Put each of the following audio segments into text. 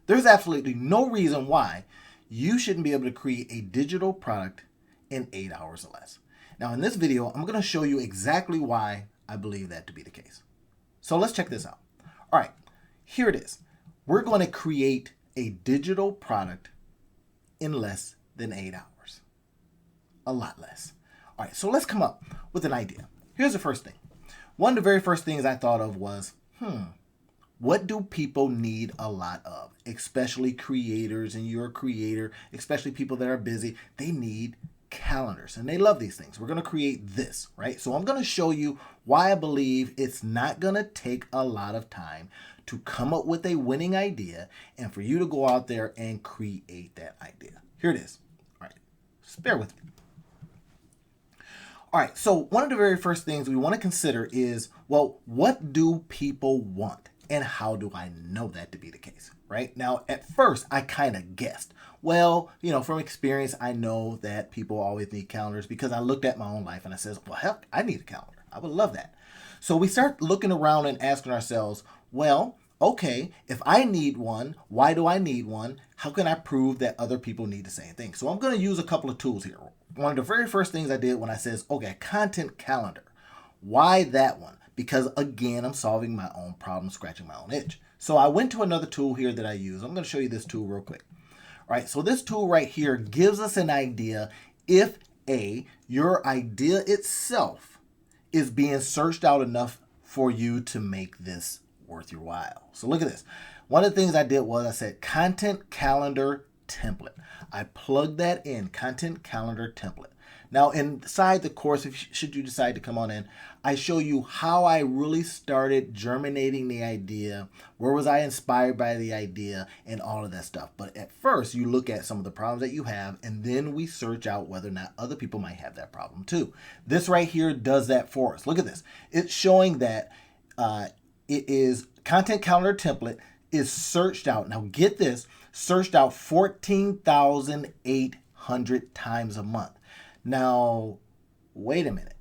There's absolutely no reason why you shouldn't be able to create a digital product in 8 hours or less. Now, in this video, I'm going to show you exactly why I believe that to be the case. So let's check this out. All right, here it is. We're going to create a digital product in less than 8 hours. A lot less. All right, so let's come up with an idea. Here's the first thing. One of the very first things I thought of was, what do people need a lot of? Especially creators, and you're a creator, especially people that are busy. They need calendars, and they love these things. We're going to create this, right? So I'm going to show you why I believe it's not going to take a lot of time to come up with a winning idea and for you to go out there and create that idea. Here it is. All right, just bear with me. All right, so one of the very first things we want to consider is, well, what do people want? And how do I know that to be the case, right? Now, at first, I kind of guessed. Well, from experience, I know that people always need calendars because I looked at my own life and I says, well, heck, I need a calendar. I would love that. So we start looking around and asking ourselves, well, okay, if I need one, why do I need one? How can I prove that other people need the same thing? So I'm going to use a couple of tools here. One of the very first things I did when I says, okay, content calendar. Why that one? Because again, I'm solving my own problem, scratching my own itch. So I went to another tool here that I use. I'm going to show you this tool real quick. All right, so this tool right here gives us an idea if your idea itself is being searched out enough for you to make this worth your while. So look at this. One of the things I did was I said content calendar template. I plugged that in, content calendar template. Now inside the course, should you decide to come on in, I show you how I really started germinating the idea, where was I inspired by the idea, and all of that stuff. But at first, you look at some of the problems that you have, and then we search out whether or not other people might have that problem too. This right here does that for us. Look at this. It's showing that it is content calendar template is searched out. Now get this, searched out 14,800 times a month. Now, wait a minute.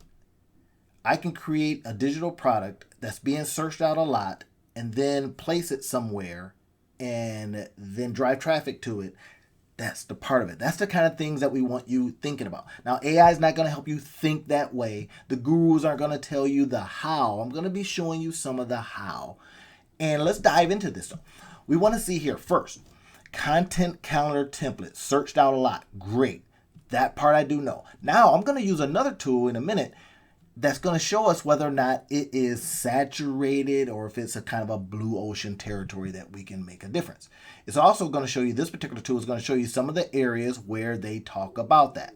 I can create a digital product that's being searched out a lot and then place it somewhere and then drive traffic to it. That's the part of it. That's the kind of things that we want you thinking about. Now, AI is not going to help you think that way. The gurus aren't going to tell you the how. I'm going to be showing you some of the how. And let's dive into this. We want to see here first, content calendar template, searched out a lot. Great. That part I do know. Now I'm going to use another tool in a minute that's going to show us whether or not it is saturated or if it's a kind of a blue ocean territory that we can make a difference. It's also going to show you, this particular tool is going to show you some of the areas where they talk about that.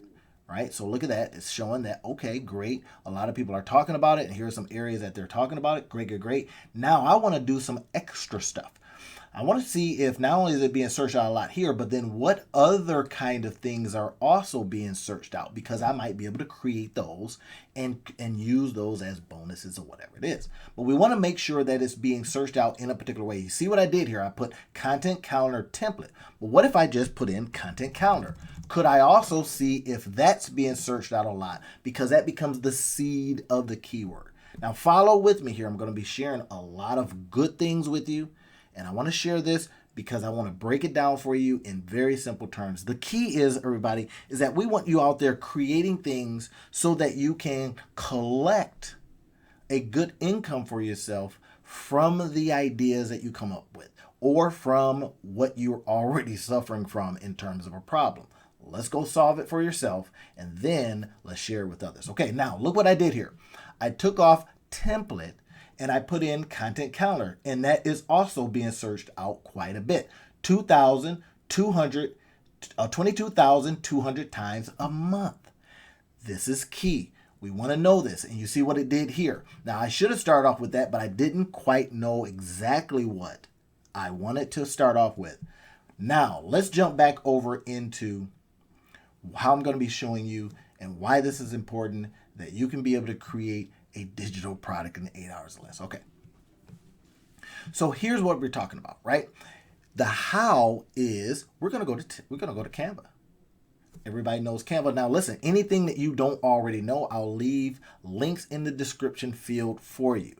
Right? So look at that. It's showing that, okay, great. A lot of people are talking about it, and here are some areas that they're talking about it. Great, great, great. Now I want to do some extra stuff. I want to see if not only is it being searched out a lot here, but then what other kind of things are also being searched out, because I might be able to create those and use those as bonuses or whatever it is. But we want to make sure that it's being searched out in a particular way. You see what I did here? I put content calendar template. But what if I just put in content calendar? Could I also see if that's being searched out a lot? Because that becomes the seed of the keyword. Now follow with me here. I'm going to be sharing a lot of good things with you. And I want to share this because I want to break it down for you in very simple terms. The key is, everybody, is that we want you out there creating things so that you can collect a good income for yourself from the ideas that you come up with or from what you're already suffering from in terms of a problem. Let's go solve it for yourself, and then let's share it with others. Okay, now look what I did here. I took off template and I put in content calendar, and that is also being searched out quite a bit. 22,200 times a month. This is key. We want to know this, and you see what it did here. Now, I should have started off with that, but I didn't quite know exactly what I wanted to start off with. Now, let's jump back over into how I'm going to be showing you and why this is important, that you can be able to create a digital product in 8 hours or less. Okay. So here's what we're talking about, right? The how is we're going to go to Canva. Everybody knows Canva. Now listen, anything that you don't already know, I'll leave links in the description field for you.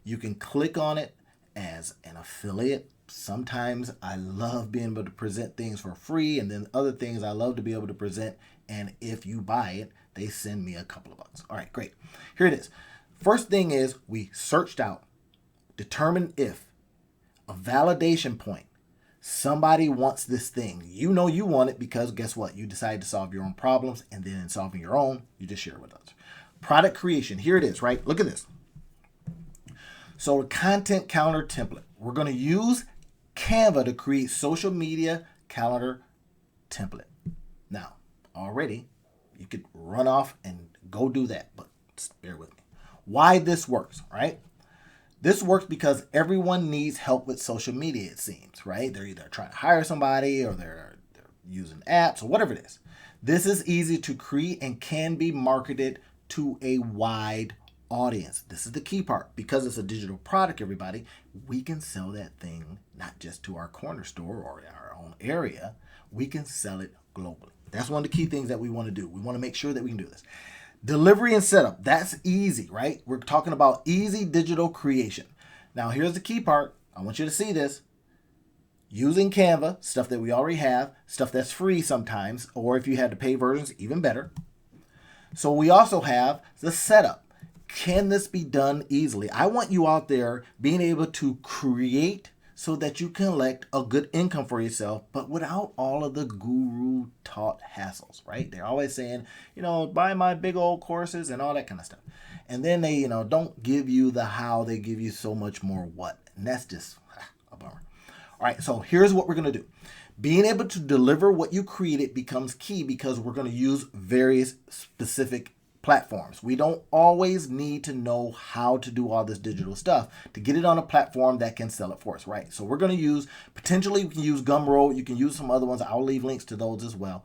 You can click on it as an affiliate Sometimes I love being able to present things for free, and then other things I love to be able to present. And if you buy it, they send me a couple of bucks. All right, great. Here it is. First thing is we searched out, determined if a validation point. Somebody wants this thing. You know you want it because guess what? You decided to solve your own problems, and then in solving your own, you just share it with others. Product creation. Here it is, right? Look at this. So the content calendar template. We're going to use Canva to create social media calendar template. Now, already, you could run off and go do that, but just bear with me. Why this works, right? This works because everyone needs help with social media, it seems, right? They're either trying to hire somebody or they're using apps or whatever it is. This is easy to create and can be marketed to a wide audience. This is the key part. Because it's a digital product, everybody, we can sell that thing not just to our corner store or our own area. We can sell it globally. That's one of the key things that we want to do. We want to make sure that we can do this. Delivery and setup. That's easy, right? We're talking about easy digital creation. Now, here's the key part. I want you to see this. Using Canva, stuff that we already have, stuff that's free sometimes, or if you had to pay versions, even better. So we also have the setup. Can this be done easily? I want you out there being able to create so that you can collect a good income for yourself, but without all of the guru taught hassles, right? They're always saying, buy my big old courses and all that kind of stuff. And then they, don't give you the how, they give you so much more what. And that's just a bummer. All right, so here's what we're going to do. Being able to deliver what you created becomes key because we're going to use various specific platforms. We don't always need to know how to do all this digital stuff to get it on a platform that can sell it for us, right? So we're going to use, potentially we can use Gumroad. You can use some other ones. I'll leave links to those as well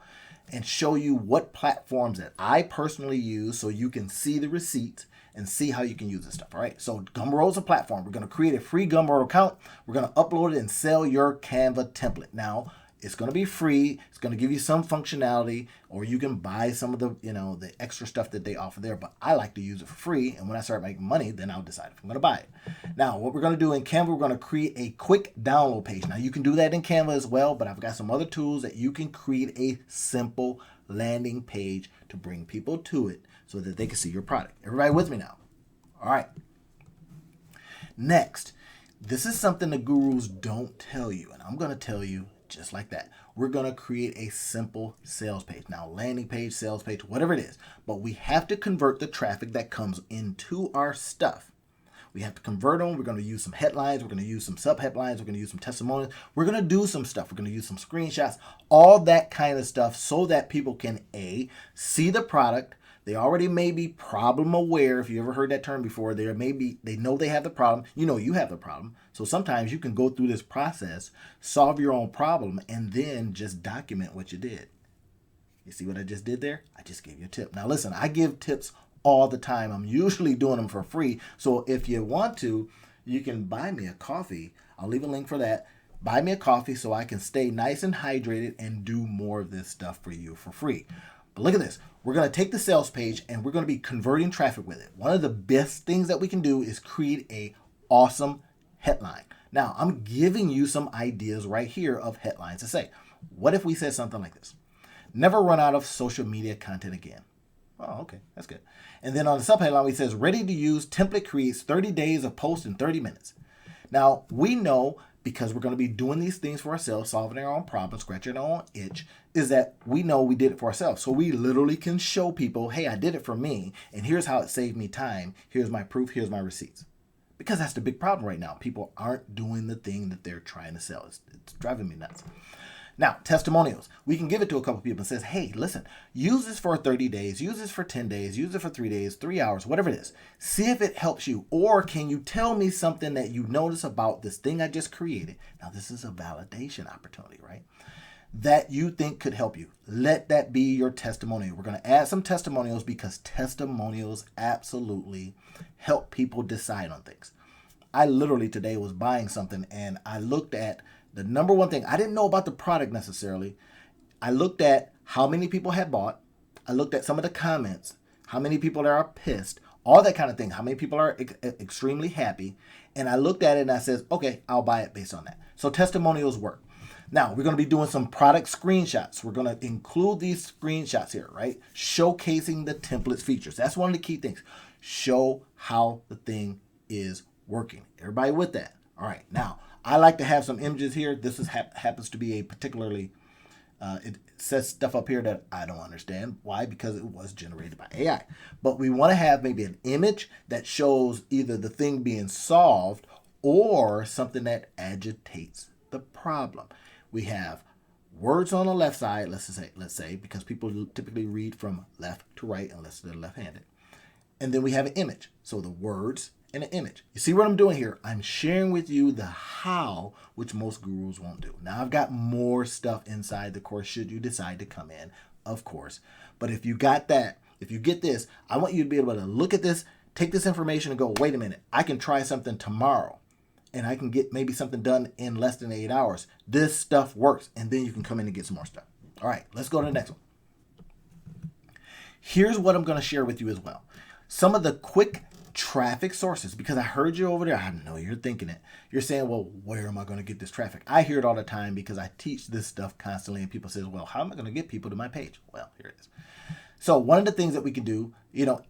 and show you what platforms that I personally use so you can see the receipts and see how you can use this stuff, all right? So Gumroad's a platform. We're going to create a free Gumroad account. We're going to upload it and sell your Canva template. Now, it's going to be free. It's going to give you some functionality, or you can buy some of the, the extra stuff that they offer there. But I like to use it for free. And when I start making money, then I'll decide if I'm going to buy it. Now, what we're going to do in Canva, we're going to create a quick download page. Now, you can do that in Canva as well, but I've got some other tools that you can create a simple landing page to bring people to it so that they can see your product. Everybody with me now? All right. Next, this is something the gurus don't tell you, and I'm going to tell you just like that. We're going to create a simple sales page. Now, landing page, sales page, whatever it is. But we have to convert the traffic that comes into our stuff. We have to convert them. We're going to use some headlines. We're going to use some sub-headlines. We're going to use some testimonials. We're going to do some stuff. We're going to use some screenshots, all that kind of stuff so that people can, A, see the product. They already may be problem aware. If you ever heard that term before, they know they have the problem. You have the problem. So sometimes you can go through this process, solve your own problem, and then just document what you did. You see what I just did there? I just gave you a tip. Now listen, I give tips all the time. I'm usually doing them for free. So if you want to, you can buy me a coffee. I'll leave a link for that. Buy me a coffee so I can stay nice and hydrated and do more of this stuff for you for free. But look at this. We're going to take the sales page and we're going to be converting traffic with it. One of the best things that we can do is create a awesome headline. Now, I'm giving you some ideas right here of headlines to say. What if we said something like this? Never run out of social media content again. Oh, okay. That's good. And then on the subheadline, it says, ready to use template creates 30 days of post in 30 minutes. Now, we know because we're going to be doing these things for ourselves, solving our own problems, scratching our own itch, is that we know we did it for ourselves. So we literally can show people, hey, I did it for me, and here's how it saved me time. Here's my proof. Here's my receipts. Because that's the big problem right now. People aren't doing the thing that they're trying to sell. It's driving me nuts. Now, testimonials. We can give it to a couple people and says, hey, listen, use this for 30 days, use this for 10 days, use it for 3 days, 3 hours, whatever it is. See if it helps you. Or can you tell me something that you notice about this thing I just created? Now, this is a validation opportunity, right? That you think could help you. Let that be your testimonial. We're going to add some testimonials because testimonials absolutely help people decide on things. I literally today was buying something and I looked at the number one thing. I didn't know about the product necessarily. I looked at how many people had bought. I looked at some of the comments, how many people are pissed. all that kind of thing. How many people are extremely happy? And I looked at it and I said, okay, I'll buy it based on that. So testimonials work. Now, we're going to be doing some product screenshots. We're going to include these screenshots here, right? Showcasing the templates features. That's one of the key things. Show how the thing is working. Everybody with that? All right. Now, I like to have some images here. This is happens to be a particularly, it says stuff up here that I don't understand. Why? Because it was generated by AI. But we want to have maybe an image that shows either the thing being solved or something that agitates the problem. We have words on the left side, let's say, because people typically read from left to right unless they're left-handed. And then we have an image. So the words and an image. You see what I'm doing here? I'm sharing with you the how, which most gurus won't do. Now, I've got more stuff inside the course should you decide to come in, of course. But if you got that, if you get this, I want you to be able to look at this, take this information and go, wait a minute, I can try something tomorrow. And I can get maybe something done in less than 8 hours. This stuff works. And then you can come in and get some more stuff. All right, let's go to the next one. Here's what I'm going to share with you as well. Some of the quick traffic sources, because I heard you over there. I know you're thinking it. You're saying, well, where am I going to get this traffic? I hear it all the time because I teach this stuff constantly. And people say, well, how am I going to get people to my page? Well, here it is. So one of the things that we can do,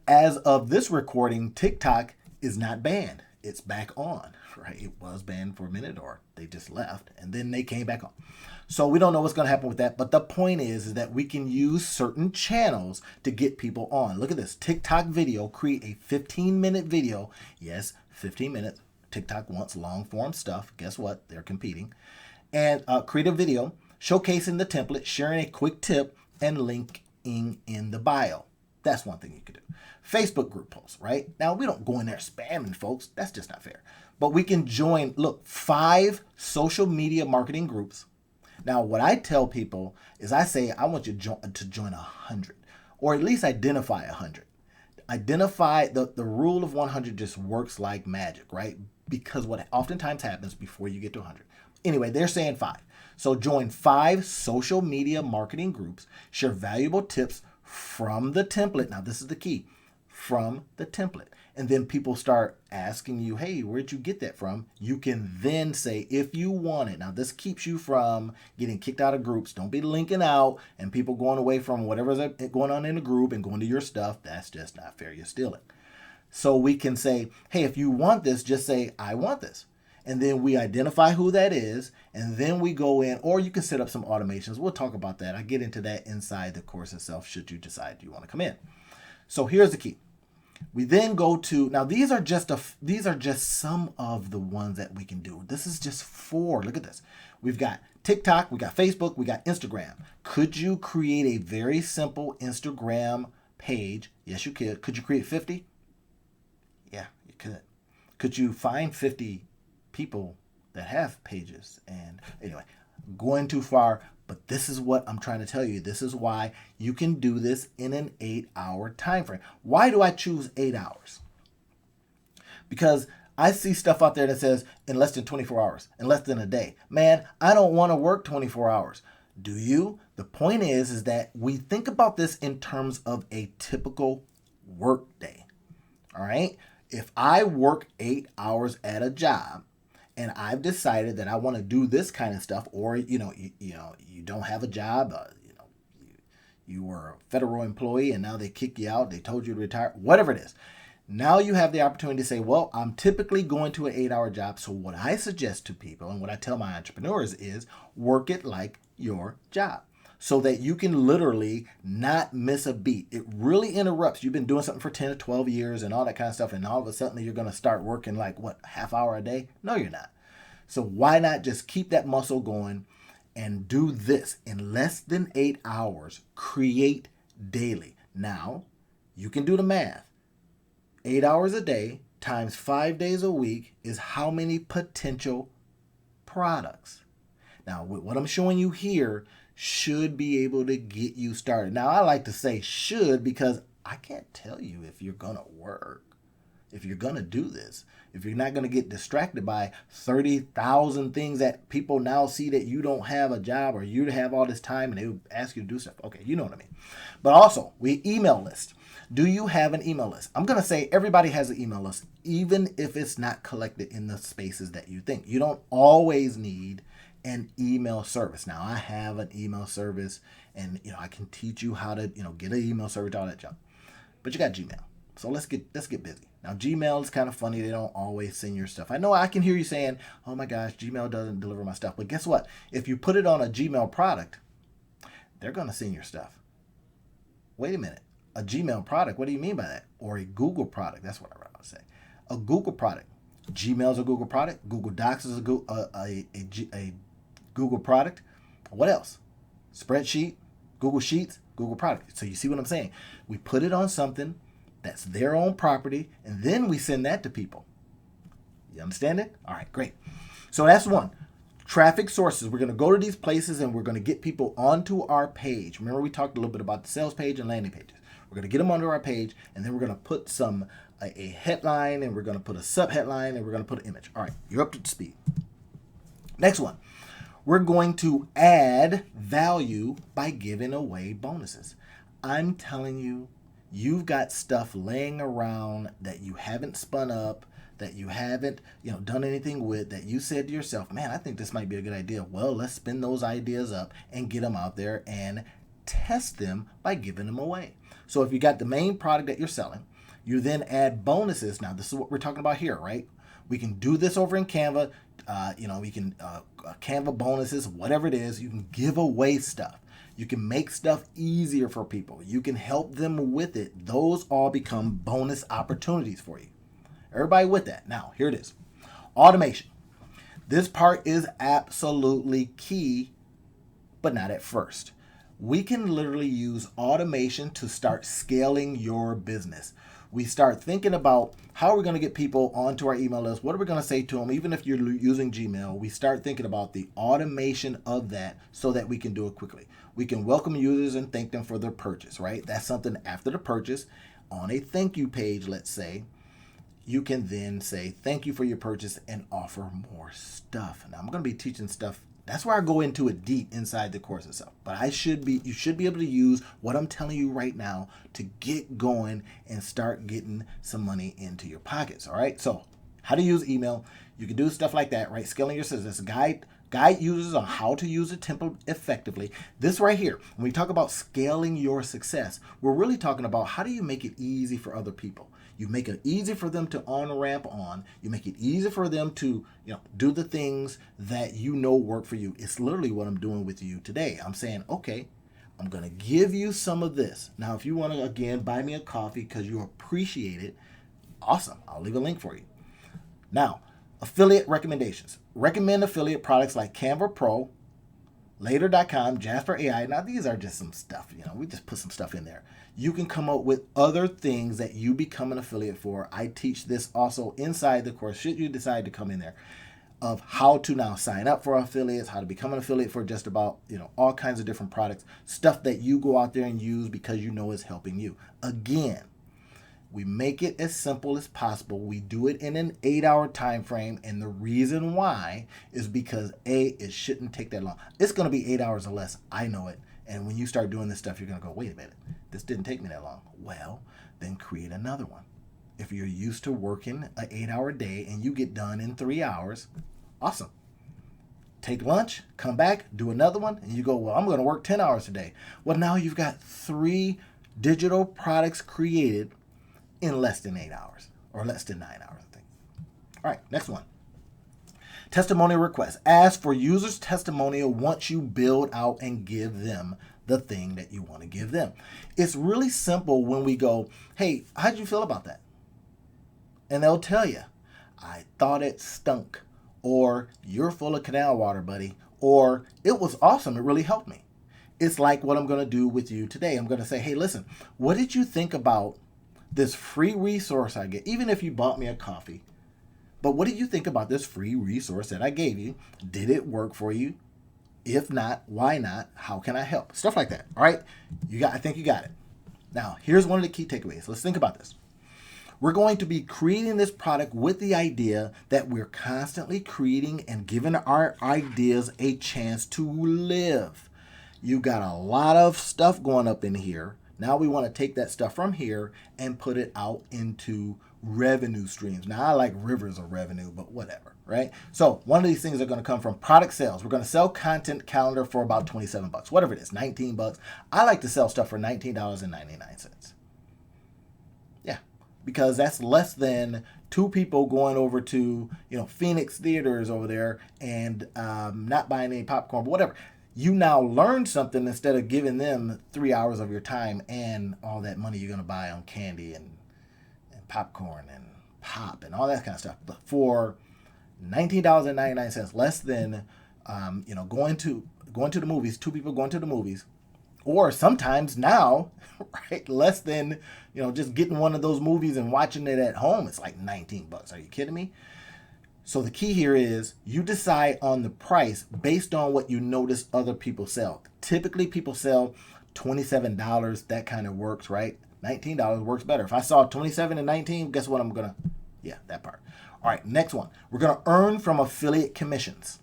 as of this recording, TikTok is not banned. It's back on, right? It was banned for a minute, or they just left and then they came back on. So we don't know what's going to happen with that. But the point is that we can use certain channels to get people on. Look at this TikTok video, create a 15-minute video. Yes, 15 minutes. TikTok wants long form stuff. Guess what? They're competing. And create a video showcasing the template, sharing a quick tip, and linking in the bio. That's one thing you could do. Facebook group posts, right? Now, we don't go in there spamming folks. That's just not fair. But we can join, 5 social media marketing groups. Now, what I tell people is I say, I want you to join 100, or at least identify 100. Identify, the rule of 100 just works like magic, right? Because what oftentimes happens before you get to 100. Anyway, they're saying 5. So join 5 social media marketing groups, share valuable tips from the template. Now, this is the key. From the template. And then people start asking you, hey, where'd you get that from? You can then say, if you want it. Now, this keeps you from getting kicked out of groups. Don't be linking out and people going away from whatever's going on in the group and going to your stuff. That's just not fair. You're stealing. So we can say, hey, if you want this, just say, I want this. And then we identify who that is. And then we go in, or you can set up some automations. We'll talk about that. I get into that inside the course itself should you decide you want to come in. So here's the key. We then go to, now these are just some of the ones that we can do. This is just 4. Look at this. We've got TikTok, we got Facebook, we got Instagram. Could you create a very simple Instagram page? Yes, you could. Could you create 50? Yeah, you could. Could you find 50 people that have pages? And anyway, going too far. But this is what I'm trying to tell you. This is why you can do this in an 8-hour time frame. Why do I choose 8 hours? Because I see stuff out there that says in less than 24 hours, in less than a day. Man, I don't want to work 24 hours. Do you? The point is that we think about this in terms of a typical work day. All right? If I work 8 hours at a job, and I've decided that I want to do this kind of stuff, or you don't have a job, you were a federal employee and now they kick you out, they told you to retire, whatever it is. Now you have the opportunity to say, well, I'm typically going to an 8-hour job. So what I suggest to people and what I tell my entrepreneurs is work it like your job, so that you can literally not miss a beat. It really interrupts. You've been doing something for 10 or 12 years and all that kind of stuff, and all of a sudden you're going to start working like, half hour a day? No, you're not. So why not just keep that muscle going and do this in less than 8 hours, create daily. Now, you can do the math. 8 hours a day times 5 days a week is how many potential products? Now, what I'm showing you here should be able to get you started. Now, I like to say should because I can't tell you if you're going to work. if you're going to do this, if you're not going to get distracted by 30,000 things that people now see that you don't have a job or you have all this time and they would ask you to do stuff. Okay, you know what I mean. But also, we email list. Do you have an email list? I'm going to say everybody has an email list, even if it's not collected in the spaces that you think. You don't always need an email service. Now, I have an email service and I can teach you how to get an email service, all that junk. But you got Gmail. So let's get busy. Now, Gmail is kind of funny. They don't always send your stuff. I know I can hear you saying, oh my gosh, Gmail doesn't deliver my stuff. But guess what? If you put it on a Gmail product, they're going to send your stuff. Wait a minute. A Gmail product? What do you mean by that? Or a Google product? That's what I want to say. A Google product. Gmail is a Google product. Google Docs is a Google product. What else? Spreadsheet, Google Sheets, Google product. So you see what I'm saying? We put it on something that's their own property, and then we send that to people. You understand it? All right, great. So that's one. Traffic sources. We're going to go to these places and we're going to get people onto our page. Remember, we talked a little bit about the sales page and landing pages. We're going to get them onto our page, and then we're going to put a headline, and we're going to put a sub-headline, and we're going to put an image. All right, you're up to speed. Next one. We're going to add value by giving away bonuses. I'm telling you, you've got stuff laying around that you haven't spun up, that you haven't, done anything with, that you said to yourself, man, I think this might be a good idea. Well, let's spin those ideas up and get them out there and test them by giving them away. So if you got the main product that you're selling, you then add bonuses. Now, this is what we're talking about here, right? We can do this over in Canva. We can Canva bonuses, whatever it is. You can give away stuff. You can make stuff easier for people. You can help them with it. Those all become bonus opportunities for you. Everybody with that? Now, here it is. Automation. This part is absolutely key, but not at first. We can literally use automation to start scaling your business. We start thinking about how are we going to get people onto our email list? What are we going to say to them? Even if you're using Gmail, we start thinking about the automation of that so that we can do it quickly. We can welcome users and thank them for their purchase, right? That's something after the purchase on a thank you page, let's say. You can then say thank you for your purchase and offer more stuff. Now I'm going to be teaching stuff. That's where I go into it deep inside the course itself. But you should be able to use what I'm telling you right now to get going and start getting some money into your pockets. All right. So how to use email. You can do stuff like that, right? Scaling your business. Guide users on how to use a template effectively. This right here, when we talk about scaling your success, we're really talking about how do you make it easy for other people. You make it easy for them to on-ramp on. You make it easy for them to do the things that work for you. It's literally what I'm doing with you today. I'm saying, okay, I'm going to give you some of this. Now, if you want to, again, buy me a coffee because you appreciate it, awesome. I'll leave a link for you. Now, affiliate recommendations. Recommend affiliate products like Canva Pro, Later.com, Jasper AI. Now, these are just some stuff. We just put some stuff in there. You can come up with other things that you become an affiliate for. I teach this also inside the course, should you decide to come in there, of how to now sign up for affiliates, how to become an affiliate for just about, all kinds of different products, stuff that you go out there and use because is helping you. Again, we make it as simple as possible. We do it in an 8-hour time frame, and the reason why is because it shouldn't take that long. It's going to be 8 hours or less. I know it. And when you start doing this stuff, you're going to go, wait a minute, this didn't take me that long. Well, then create another one. If you're used to working an 8-hour day and you get done in 3 hours, awesome. Take lunch, come back, do another one, and you go, well, I'm going to work 10 hours today. Well, now you've got 3 digital products created in less than 8 hours or less than 9 hours, I think. All right, next one. Testimonial requests. Ask for users' testimonial once you build out and give them the thing that you want to give them. It's really simple when we go, hey, how'd you feel about that? And they'll tell you, I thought it stunk, or you're full of canal water, buddy, or it was awesome, it really helped me. It's like what I'm going to do with you today. I'm going to say, hey, listen, what did you think about this free resource I get? Even if you bought me a coffee, but what did you think about this free resource that I gave you? Did it work for you? If not, why not? How can I help? Stuff like that. All right. I think you got it. Now, here's one of the key takeaways. Let's think about this. We're going to be creating this product with the idea that we're constantly creating and giving our ideas a chance to live. You got a lot of stuff going up in here. Now we want to take that stuff from here and put it out into revenue streams. Now I like rivers of revenue, but whatever, right? So one of these things are going to come from product sales. We're going to sell content calendar for about 27 bucks, whatever it is, 19 bucks. I like to sell stuff for $19.99. Yeah, because that's less than two people going over to, Phoenix Theaters over there and not buying any popcorn, but whatever. You now learn something instead of giving them 3 hours of your time and all that money you're going to buy on candy and popcorn and pop and all that kind of stuff. But for $19.99, less than going to the movies, two people going to the movies, or sometimes now, right, less than just getting one of those movies and watching it at home. It's like 19 bucks. Are you kidding me? So the key here is you decide on the price based on what you notice other people sell. Typically people sell $27. That kind of works, right? $19 works better. If I saw 27 and 19, guess what that part. All right, next one. We're going to earn from affiliate commissions.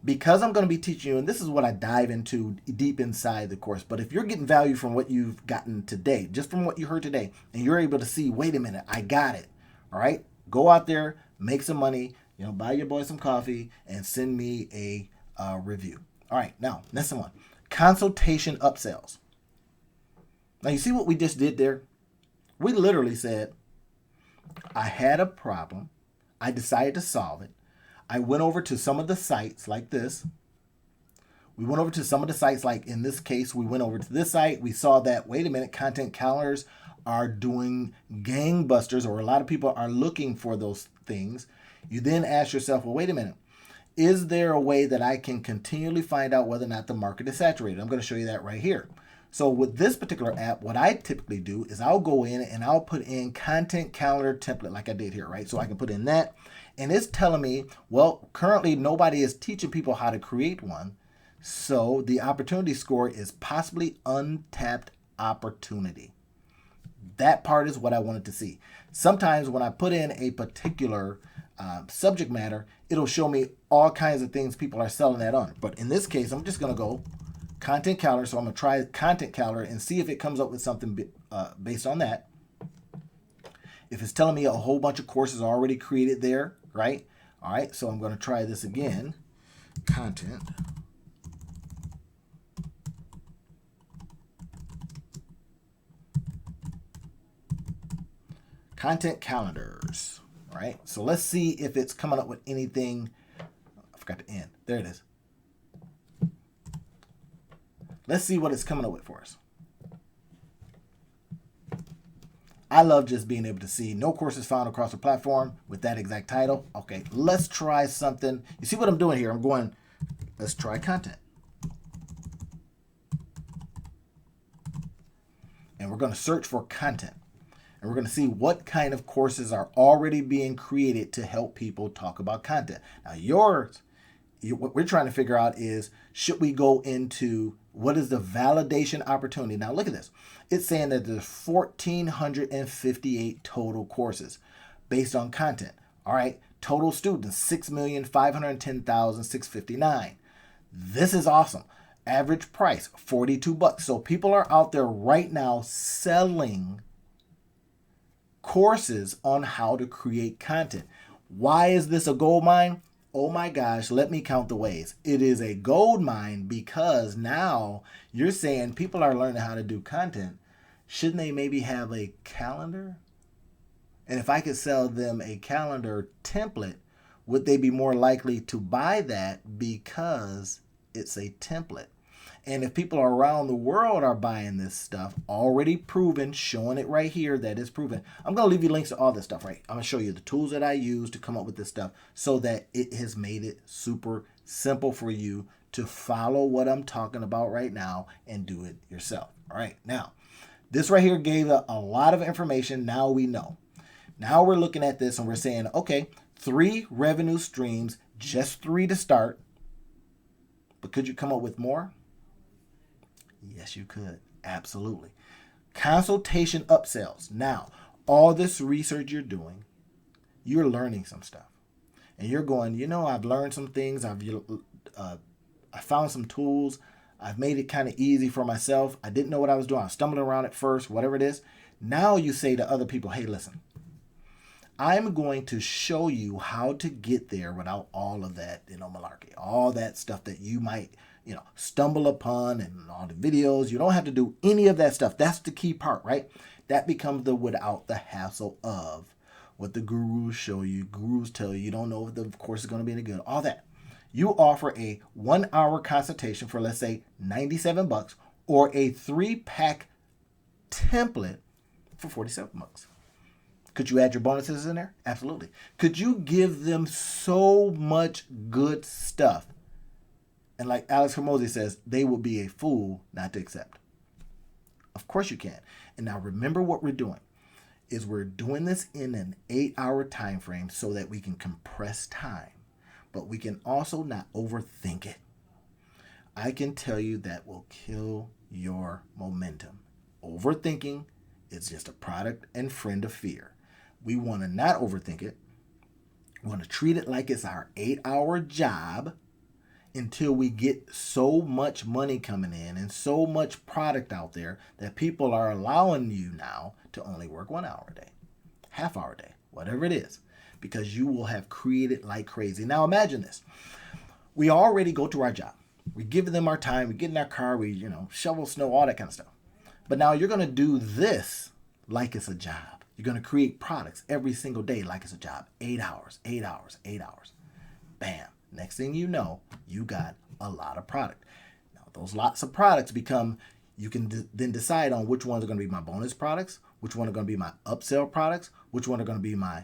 Because I'm going to be teaching you, and this is what I dive into deep inside the course, but if you're getting value from what you've gotten today, just from what you heard today, and you're able to see, wait a minute, I got it. All right, go out there, make some money, buy your boy some coffee, and send me a review. All right, now, next one. Consultation upsells. Now, you see what we just did there? We literally said, I had a problem. I decided to solve it. I went over to some of the sites like this. We went over to some of the sites, like in this case, we went over to this site. We saw that, wait a minute, content calendars are doing gangbusters, or a lot of people are looking for those things. You then ask yourself, well, wait a minute. Is there a way that I can continually find out whether or not the market is saturated? I'm going to show you that right here. So with this particular app, what I typically do is I'll go in and I'll put in content calendar template like I did here, right? So I can put in that. And it's telling me, well, currently nobody is teaching people how to create one. So the opportunity score is possibly untapped opportunity. That part is what I wanted to see. Sometimes when I put in a particular subject matter, it'll show me all kinds of things people are selling that on. But in this case, I'm just going to go content calendar. So I'm going to try content calendar and see if it comes up with something based on that. If it's telling me a whole bunch of courses are already created there, right? All right, so I'm going to try this again. Content. Content calendars, right? So let's see if it's coming up with anything. I forgot to end. There it is. Let's see what it's coming up with for us. I love just being able to see no courses found across the platform with that exact title. Okay, let's try something. You see what I'm doing here? I'm going, let's try content. And we're going to search for content. And we're going to see what kind of courses are already being created to help people talk about content. Now what we're trying to figure out is, should we go into what is the validation opportunity? Now look at this. It's saying that there's 1,458 total courses based on content. All right. Total students, 6,510,659. This is awesome. Average price, 42 bucks. So people are out there right now selling courses on how to create content. Why is this a gold mine? Oh my gosh, let me count the ways. It is a gold mine because now you're saying people are learning how to do content. Shouldn't they maybe have a calendar? And if I could sell them a calendar template, would they be more likely to buy that because it's a template? And if people around the world are buying this stuff, already proven, showing it right here that it's proven. I'm going to leave you links to all this stuff, right? I'm going to show you the tools that I use to come up with this stuff so that it has made it super simple for you to follow what I'm talking about right now and do it yourself. All right. Now, this right here gave a lot of information. Now we know. Now we're looking at this and we're saying, okay, 3 revenue streams, just 3 to start. But could you come up with more? Yes, you could. Absolutely. Consultation upsells. Now, all this research you're doing, you're learning some stuff. And you're going, I've learned some things. I found some tools. I've made it kind of easy for myself. I didn't know what I was doing. I was stumbling around at first, whatever it is. Now you say to other people, hey, listen, I'm going to show you how to get there without all of that, malarkey, all that stuff that you might, stumble upon and all the videos. You don't have to do any of that stuff. That's the key part, right? That becomes the without the hassle of what the gurus show you. Gurus tell you don't know if the course is going to be any good, all that. You offer a 1-hour consultation for, let's say, $97 or a 3-pack template for $47. Could you add your bonuses in there? Absolutely. Could you give them so much good stuff? And like Alex Hormozy says, they will be a fool not to accept. Of course you can. And now remember what we're doing is we're doing this in an 8-hour time frame so that we can compress time, but we can also not overthink it. I can tell you that will kill your momentum. Overthinking is just a product and friend of fear. We want to not overthink it. We want to treat it like it's our 8-hour job until we get so much money coming in and so much product out there that people are allowing you now to only work 1 hour a day, half-hour a day, whatever it is, because you will have created like crazy. Now imagine this. We already go to our job. We give them our time. We get in our car. We, shovel snow, all that kind of stuff. But now you're going to do this like it's a job. You're going to create products every single day like it's a job. 8 hours, 8 hours, 8 hours. Bam. Next thing you know, you got a lot of product. Now, those lots of products become, you can then decide on which ones are going to be my bonus products, which one are going to be my upsell products, which one are going to be my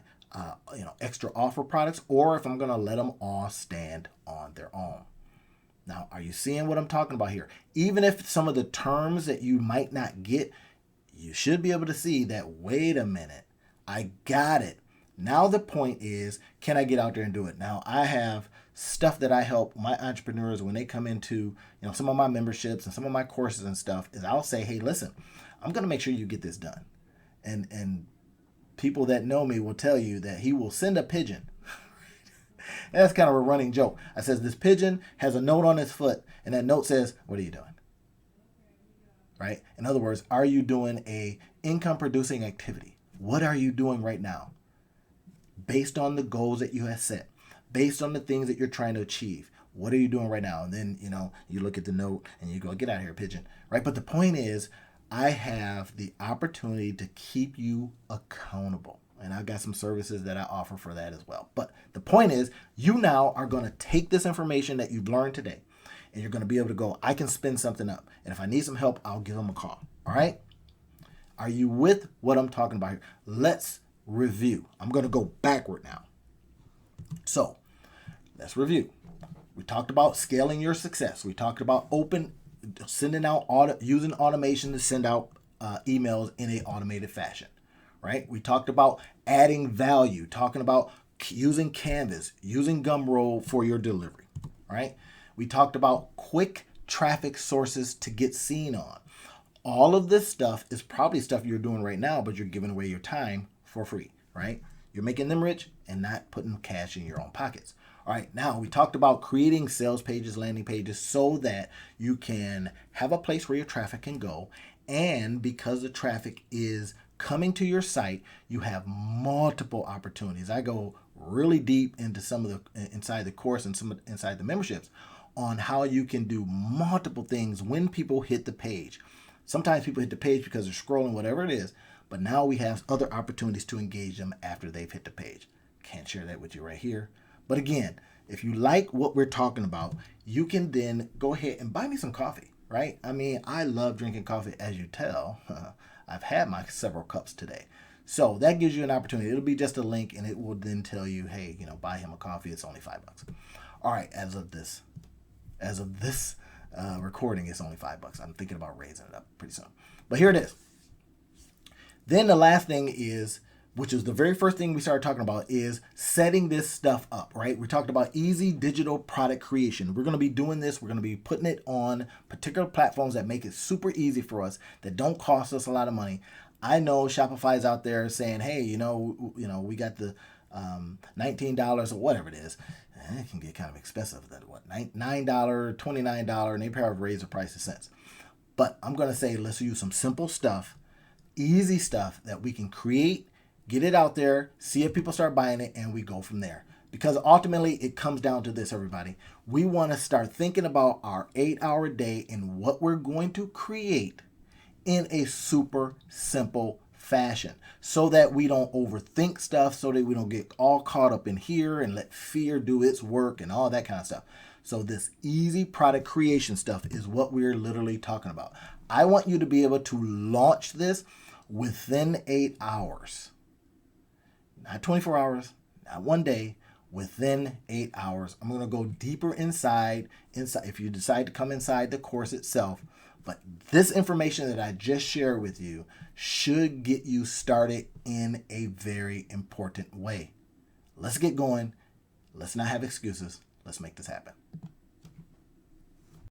extra offer products, or if I'm going to let them all stand on their own. Now, are you seeing what I'm talking about here? Even if some of the terms that you might not get, you should be able to see that, wait a minute, I got it. Now the point is, can I get out there and do it? Now, I have stuff that I help my entrepreneurs when they come into, some of my memberships and some of my courses and stuff, is I'll say, hey, listen, I'm going to make sure you get this done. And people that know me will tell you that he will send a pigeon. And that's kind of a running joke. I says, this pigeon has a note on its foot, and that note says, what are you doing? Right? In other words, are you doing a income producing activity? What are you doing right now? Based on the goals that you have set, based on the things that you're trying to achieve. What are you doing right now? And then, you look at the note and you go, get out of here, pigeon. Right? But the point is, I have the opportunity to keep you accountable. And I've got some services that I offer for that as well. But the point is, you now are going to take this information that you've learned today, and you're going to be able to go, I can spin something up. And if I need some help, I'll give them a call. All right? Are you with what I'm talking about here? Let's review. I'm going to go backward now. So let's review. We talked about scaling your success. We talked about sending out, using automation to send out emails in an automated fashion, right? We talked about adding value, talking about using Canvas, using Gumroad for your delivery, right? We talked about quick traffic sources to get seen on. All of this stuff is probably stuff you're doing right now, but you're giving away your time for free, right? You're making them rich and not putting cash in your own pockets. All right, now we talked about creating sales pages, landing pages, so that you can have a place where your traffic can go. And because the traffic is coming to your site, you have multiple opportunities. I go really deep into some of the inside the course and some inside the memberships on how you can do multiple things when people hit the page. Sometimes people hit the page because they're scrolling, whatever it is, but now we have other opportunities to engage them after they've hit the page. Can't share that with you right here. But again, if you like what we're talking about, you can then go ahead and buy me some coffee, right? I mean, I love drinking coffee, as you tell. I've had my several cups today. So that gives you an opportunity. It'll be just a link, and it will then tell you, hey, buy him a coffee. It's only $5. All right, as of this recording, it's only $5. I'm thinking about raising it up pretty soon. But here it is. Then the last thing is, which is the very first thing we started talking about, is setting this stuff up, right? We talked about easy digital product creation. We're going to be doing this. We're going to be putting it on particular platforms that make it super easy for us, that don't cost us a lot of money. I know Shopify's out there saying, hey, we got the $19 or whatever it is. It can get kind of expensive. That what $9, $29, and they probably raise the price of cents. But I'm gonna say let's use some simple stuff, easy stuff that we can create, get it out there, see if people start buying it, and we go from there. Because ultimately, it comes down to this, everybody. We want to start thinking about our 8-hour day and what we're going to create in a super simple fashion so that we don't overthink stuff, so that we don't get all caught up in here and let fear do its work and all that kind of stuff. So this easy product creation stuff is what we're literally talking about. I want you to be able to launch this within 8 hours. Not 24 hours, not one day, within 8 hours. I'm going to go deeper inside if you decide to come inside the course itself. But this information that I just shared with you should get you started in a very important way. Let's get going. Let's not have excuses. Let's make this happen.